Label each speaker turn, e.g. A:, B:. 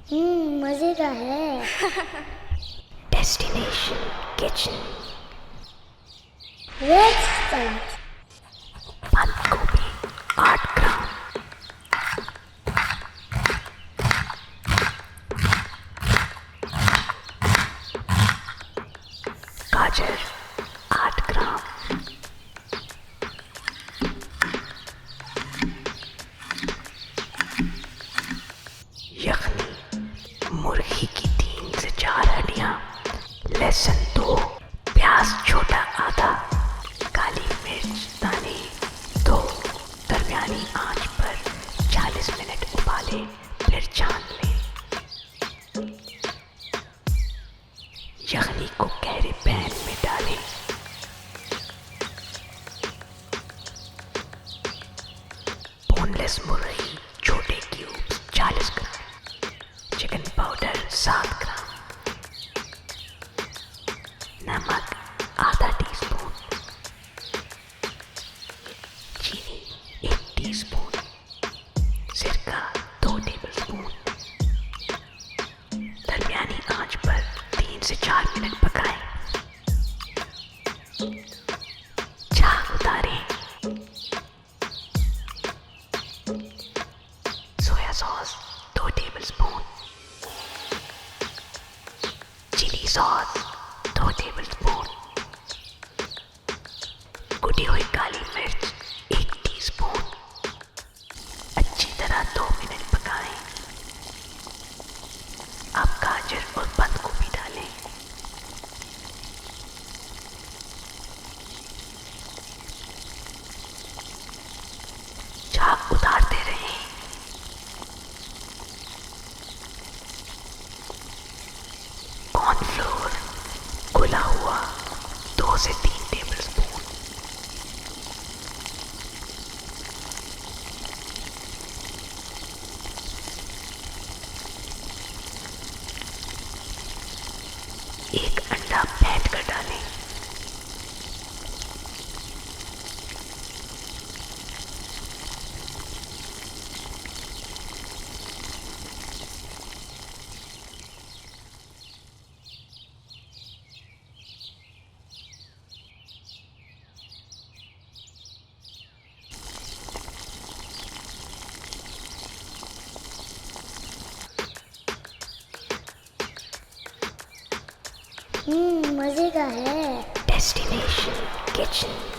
A: मजे का है।
B: Destination kitchen.
A: Let's start.
B: बंद गोभी 8 ग्राम, गाजर 8 ग्राम, यखनी मुर्गी की 3 से 4 हड्डियां, लहसुन 2, प्याज छोटा आधा, काली मिर्च दाने 2, दरमियानी आंच पर 40 मिनट उबाले, फिर छान लें। यखनी को गहरे पैन में डालें। बोनलेस मुर्गी छोटे क्यूब्स 40 ग्राम, चिकन पाउडर 7 ग्राम, नमक आधा टीस्पून, चीनी 1 टीस्पून, सिरका 2 टेबलस्पून। दरमियानी आंच पर 3 से 4 मिनट पकाएं। झाग उतारें। Soya sauce 2 tablespoon, chilli sauce 2 tablespoon, कुटी हुई काली मिर्च 1 टीस्पून। अच्छी तरह 2 मिनट पकाएं। अब गाजर और बंद गोभी डालें। झाग उतारते रहें। कॉर्नफ्लोर घुला हुआ 2 से 3 टेबलस्पून, एक अंडा फेंट कर डालें।
A: मजे का है।
B: Destination kitchen.